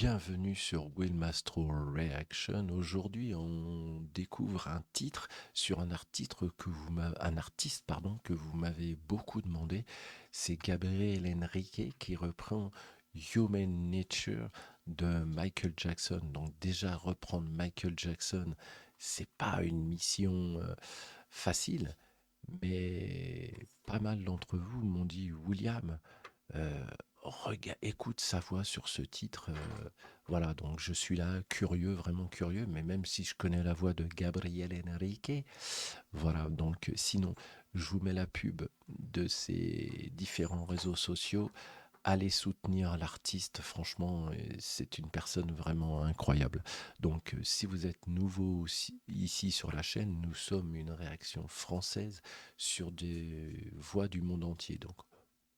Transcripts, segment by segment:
Bienvenue sur Will Mastro Reaction. Aujourd'hui, on découvre un titre sur un artiste que vous m'avez beaucoup demandé. C'est Gabriel Henrique qui reprend Human Nature de Michael Jackson. Donc déjà reprendre Michael Jackson, c'est pas une mission facile, mais pas mal d'entre vous m'ont dit William. Écoute sa voix sur ce titre. Voilà, donc je suis là, curieux, vraiment curieux, mais même si je connais la voix de Gabriel Henrique, voilà, donc sinon, je vous mets la pub de ces différents réseaux sociaux. Allez soutenir l'artiste, franchement, c'est une personne vraiment incroyable. Donc, si vous êtes nouveau ici sur la chaîne, nous sommes une réaction française sur des voix du monde entier. Donc,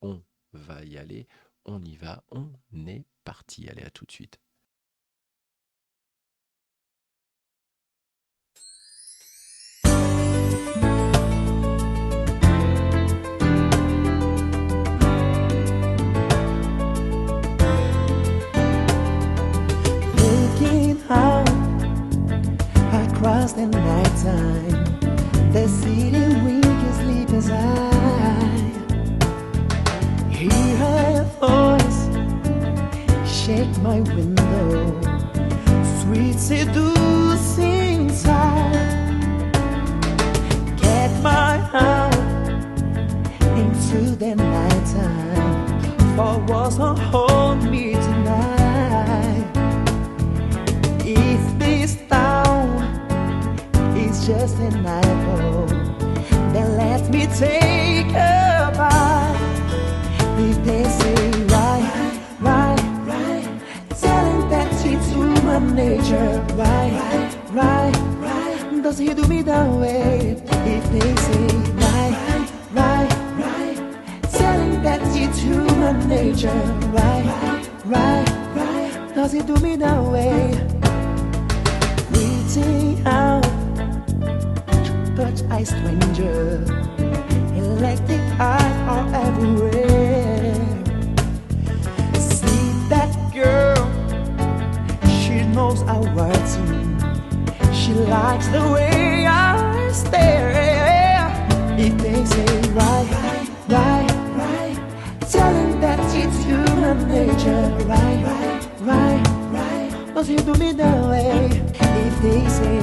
on va y aller. On y va, on est parti. Allez, à tout de suite. Looking out across the night time, the city wink is sleeping eye. Hear her voice, shake my window, sweet seducing sound. Get my heart into the nighttime, for walls won't hold me tonight. If this town is just an eyeball, then let me take a bite. If they say right, telling that it's human nature, right, does he do me that way? If they say right, telling that it's human nature, right, does he do me that way? Reaching out, touch a stranger, electric eyes are everywhere. See that girl, she knows our words. She likes the way I stare. If they say right, telling that it's human nature, right, does he do me that way? If they say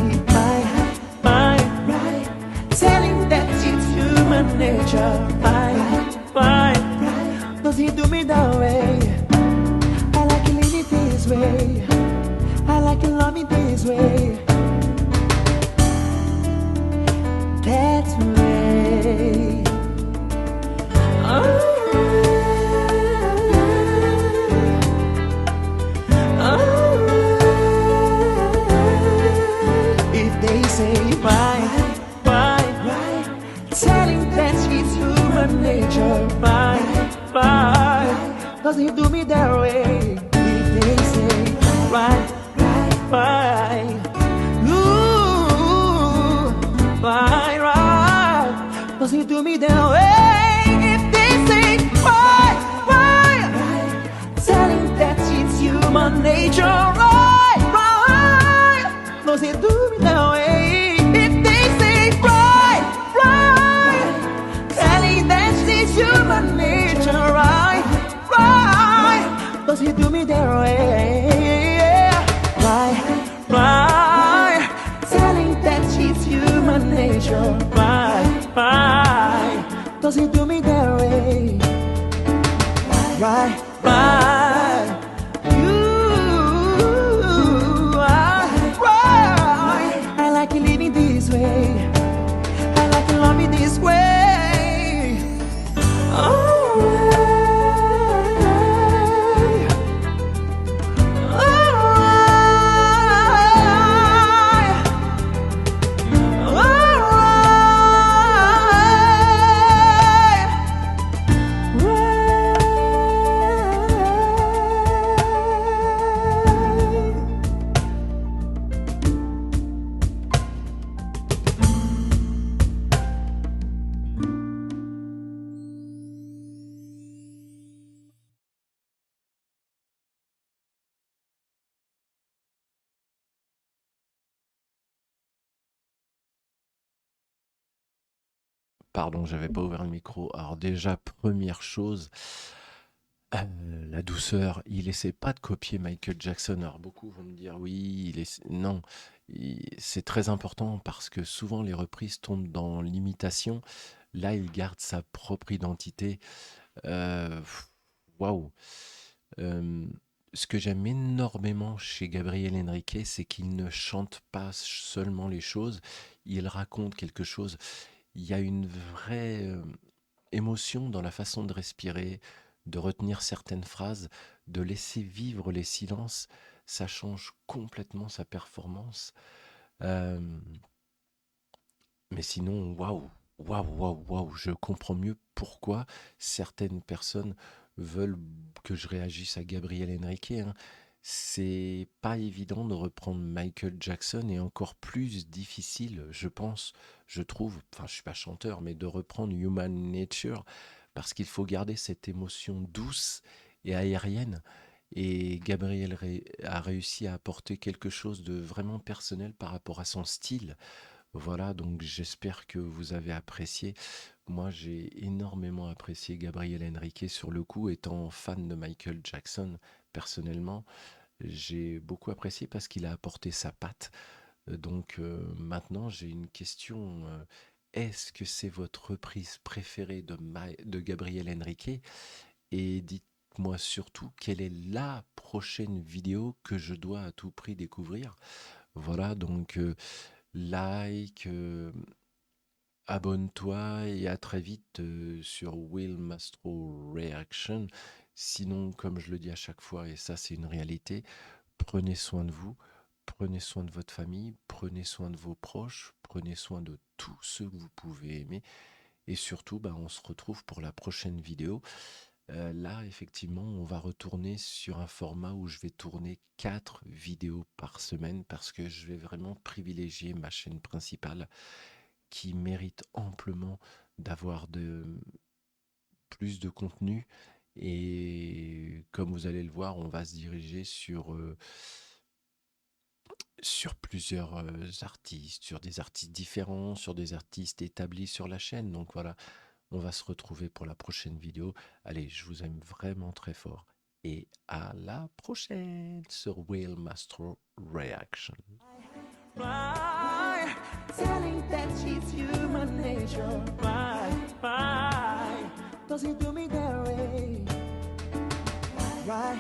right, telling that it's human nature, right, does he do me that way? I like to live it this way, I like to love it this way. That way. If they say right, telling that it's human nature, right, does he do me that way? If they say right, ooh, right, does he do me that way? If they say right, telling that it's human nature, right, does he do me that way? If they say right, telling that it's human nature, right, does he do me that way? Right, telling that it's human nature, right, does he do me that way? Right, you, right, I like you living this way, I like you love me this way. Pardon, j'avais pas ouvert le micro. Alors déjà, première chose, la douceur. Il essaie pas de copier Michael Jackson. Alors beaucoup vont me dire oui, non. C'est très important parce que souvent les reprises tombent dans l'imitation. Là, il garde sa propre identité. Euh, Waouh. Euh, Ce que j'aime énormément chez Gabriel Henrique, c'est qu'il ne chante pas seulement les choses, il raconte quelque chose. Il y a une vraie émotion dans la façon de respirer, de retenir certaines phrases, de laisser vivre les silences. Ça change complètement sa performance. Euh, mais sinon, waouh, waouh, waouh, waouh, je comprends mieux pourquoi certaines personnes veulent que je réagisse à Gabriel Henrique, hein. C'est pas évident de reprendre Michael Jackson et encore plus difficile, je pense, je trouve, enfin je suis pas chanteur, mais de reprendre Human Nature parce qu'il faut garder cette émotion douce et aérienne. Et a réussi à apporter quelque chose de vraiment personnel par rapport à son style. Voilà, donc j'espère que vous avez apprécié. Moi, j'ai énormément apprécié Gabriel Henrique sur le coup, étant fan de Michael Jackson. Personnellement, j'ai beaucoup apprécié parce qu'il a apporté sa patte. Donc maintenant, j'ai une question. Est-ce que c'est votre reprise préférée de Gabriel Henrique? Et dites-moi surtout quelle est la prochaine vidéo que je dois à tout prix découvrir. Voilà, donc like, abonne-toi et à très vite sur Will Mastro Reaction. Sinon, comme je le dis à chaque fois, et ça c'est une réalité, prenez soin de vous, prenez soin de votre famille, prenez soin de vos proches, prenez soin de tous ceux que vous pouvez aimer. Et surtout, bah, on se retrouve pour la prochaine vidéo. Là, effectivement, on va retourner sur un format où je vais tourner 4 vidéos par semaine parce que je vais vraiment privilégier ma chaîne principale qui mérite amplement d'avoir plus de contenu. Et comme vous allez le voir, on va se diriger sur plusieurs artistes, sur des artistes différents, sur des artistes établis sur la chaîne. Donc voilà, on va se retrouver pour la prochaine vidéo. Allez, je vous aime vraiment très fort. Et à la prochaine sur Will Master Reaction. Why? Telling that she's human nature. Why? Does it do me that way? Why?